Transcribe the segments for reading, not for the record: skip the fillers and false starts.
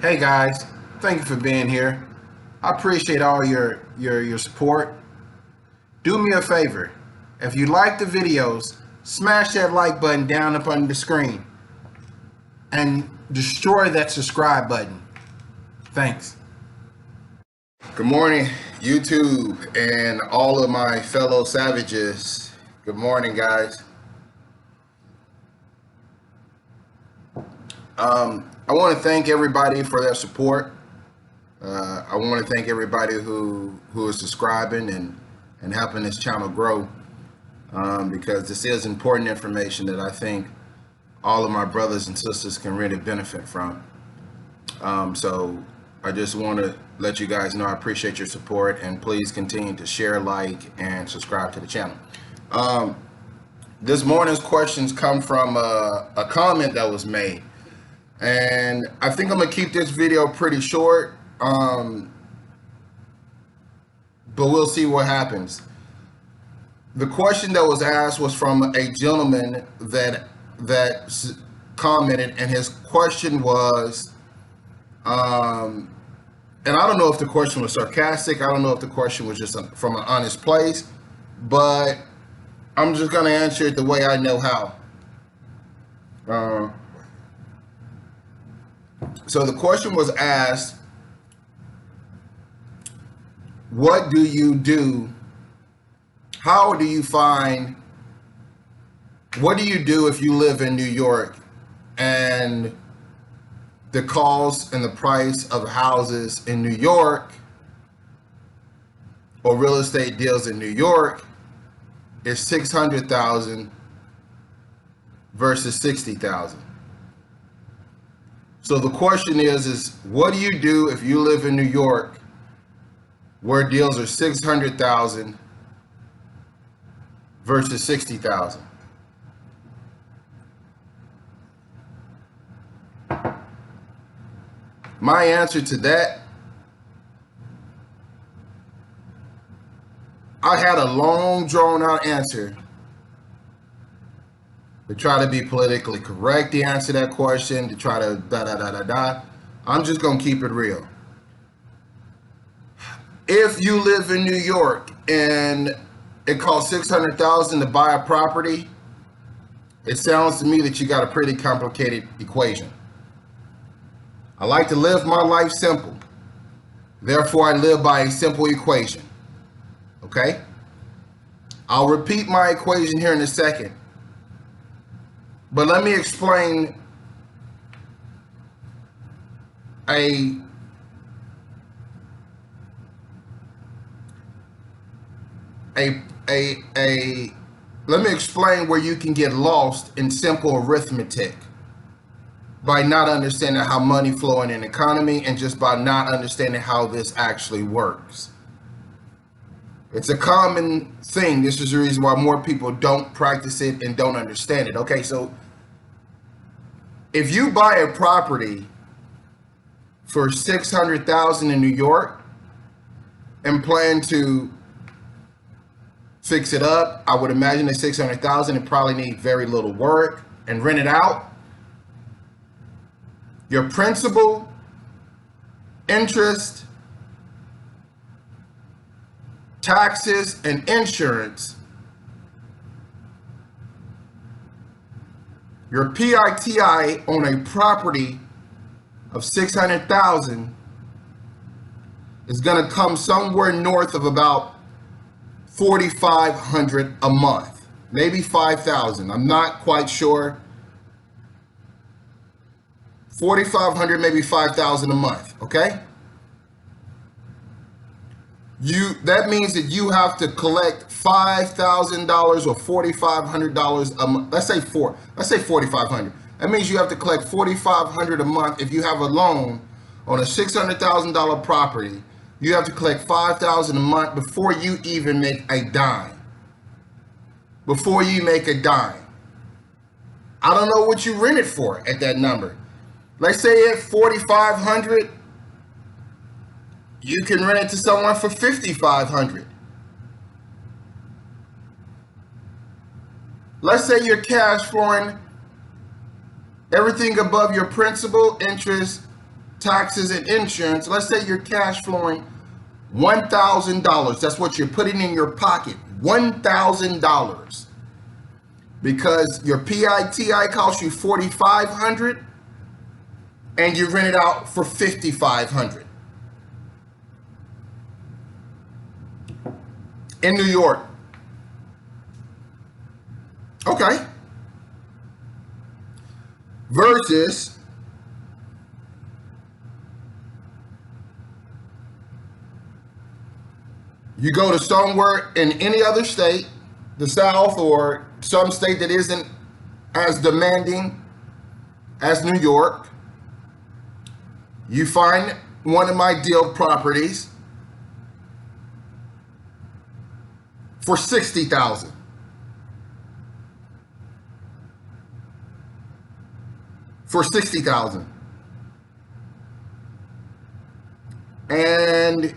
Hey guys, thank you for being here. I appreciate all your support. Do me a favor. If you like the videos, smash that like button down up on the screen and destroy that subscribe button. Thanks. Good morning, YouTube and all of my fellow savages. Good morning, guys. I want to thank everybody for their support. I want to thank everybody who is subscribing and helping this channel grow, because this is important information that I think all of my brothers and sisters can really benefit from. So I just want to let you guys know I appreciate your support, and please continue to share, like, and subscribe to the channel. This morning's questions come from a comment that was made, and I think I'm gonna keep this video pretty short, but we'll see what happens. The question that was asked was from a gentleman that commented, and his question was, and I don't know if the question was sarcastic. I don't know if the question was just from an honest place, but I'm just gonna answer it the way I know how. So the question was asked, what do you do? How do you find, what do you do if you live in New York and the cost and the price of houses in New York or real estate deals in New York is $600,000 versus $60,000? So the question is what do you do if you live in New York where deals are $600,000 versus $60,000? My answer to that, I had a long drawn out answer to try to be politically correct to answer that question, to try to da. I'm just gonna keep it real. If you live in New York and it costs $600,000 to buy a property, it sounds to me that you got a pretty complicated equation. I like to live my life simple. Therefore, I live by a simple equation. Okay? I'll repeat my equation here in a second. But let me explain let me explain where you can get lost in simple arithmetic by not understanding how money flow in an economy and just by not understanding how this actually works. It's a common thing. This is the reason why more people don't practice it and don't understand it. Okay, so if you buy a property for $600,000 in New York and plan to fix it up, I would imagine at $600,000 it probably need very little work, and rent it out. Your principal, interest, taxes, and insurance, your PITI on a property of $600,000 is going to come somewhere north of about $4,500 a month, maybe $5,000. I'm not quite sure. $4,500, maybe $5,000 a month. Okay. That means that you have to collect $5,000 or $4,500 a month. Let's say $4,500. That means you have to collect $4,500 a month. If you have a loan on a $600,000 property, you have to collect $5,000 a month before you even make a dime. Before you make a dime. I don't know what you rent it for at that number. Let's say at $4,500. You can rent it to someone for $5,500. Let's say you're cash flowing everything above your principal, interest, taxes, and insurance, let's say you're cash flowing $1,000. That's what you're putting in your pocket, $1,000. Because your PITI costs you $4,500 and you rent it out for $5,500. In New York. Okay. Versus you go to somewhere in any other state, the South, or some state that isn't as demanding as New York. You find one of my deal properties for $60,000. For $60,000. And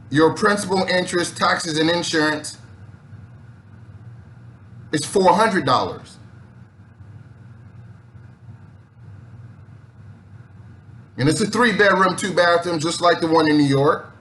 your principal, interest, taxes, and insurance is $400. And it's a 3-bedroom, 2-bathroom, just like the one in New York.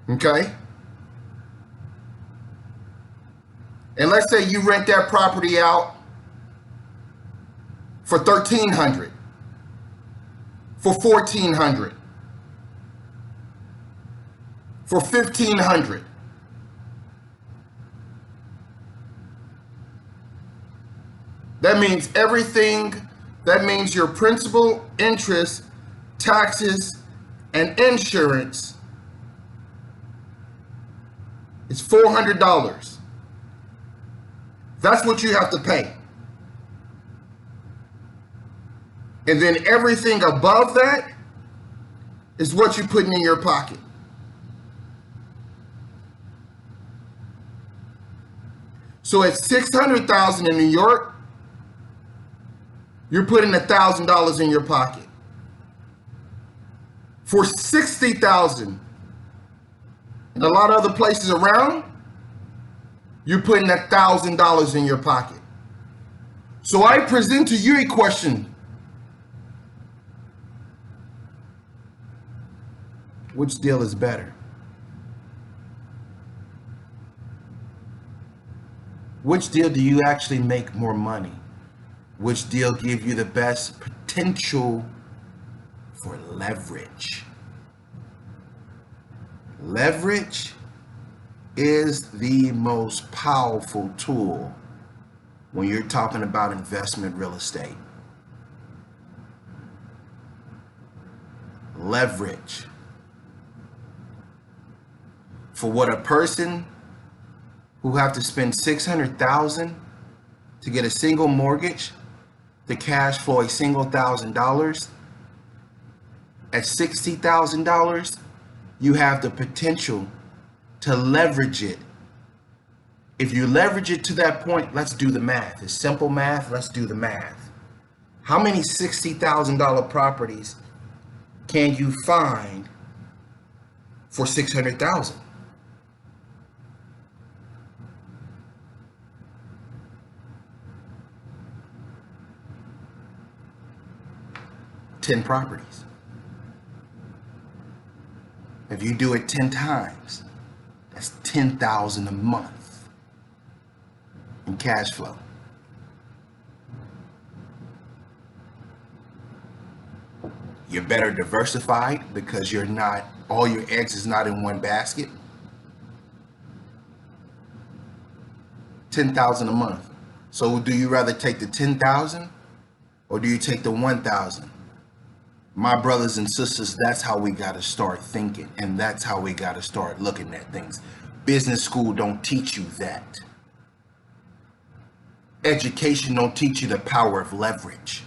Okay? And let's say you rent that property out for $1,300, for $1,400, for $1,500. That means everything. That means your principal, interest, taxes, and insurance is $400. That's what you have to pay. And then everything above that is what you're putting in your pocket. So at $600,000 in New York, you're putting $1,000 in your pocket. For $60,000 in a lot of other places around, you're putting $1,000 in your pocket. So I present to you a question. Which deal is better? Which deal do you actually make more money? Which deal give you the best potential for leverage? Leverage is the most powerful tool when you're talking about investment real estate. Leverage. For what a person who have to spend $600,000 to get a single mortgage, to cash flow a single $1,000, at $60,000, you have the potential to leverage it. If you leverage it to that point, let's do the math. It's simple math. Let's do the math. How many $60,000 properties can you find for $600,000? $10 properties. If you do it 10 times, that's $10,000 a month in cash flow. You're better diversified because you're not, all your eggs is not in one basket. $10,000 a month. So do you rather take the 10,000 or do you take the 1,000? My brothers and sisters, that's how we got to start thinking, and that's how we got to start looking at things. Business school don't teach you that. Education don't teach you the power of leverage.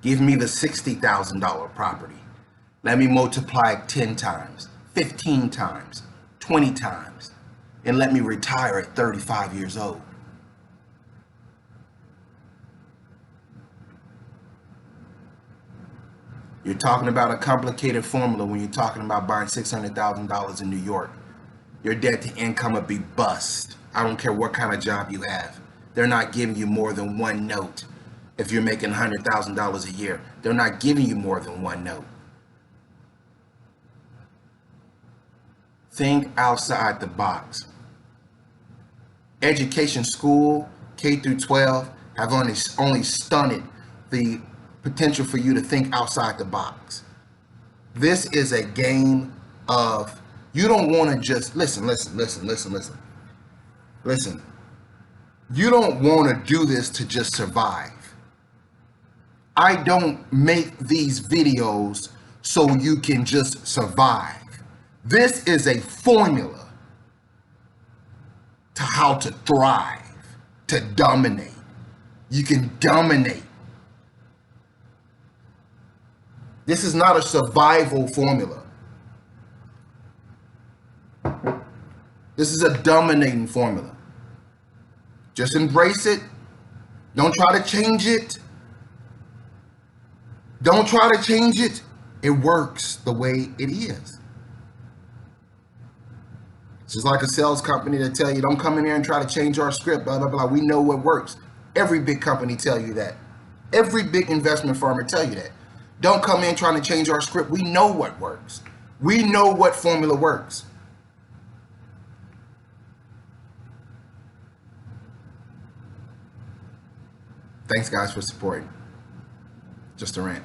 Give me the $60,000 property. Let me multiply it 10 times, 15 times, 20 times, and let me retire at 35 years old. You're talking about a complicated formula when you're talking about buying $600,000 in New York. Your debt to income would be bust. I don't care what kind of job you have. They're not giving you more than one note. if you're making $100,000 a year. They're not giving you more than one note. Think outside the box. Education, school, K through 12, have only stunted the potential for you to think outside the box. This is a game of, you don't want to just, listen. You don't want to do this to just survive. I don't make these videos so you can just survive. This is a formula to how to thrive, to dominate. You can dominate. This is not a survival formula. This is a dominating formula. Just embrace it. Don't try to change it. Don't try to change it. It works the way it is. It's just like a sales company that tell you, don't come in here and try to change our script, blah, blah, blah. We know what works. Every big company tell you that. Every big investment firm will tell you that. Don't come in trying to change our script. We know what works. We know what formula works. Thanks, guys, for supporting. Just a rant.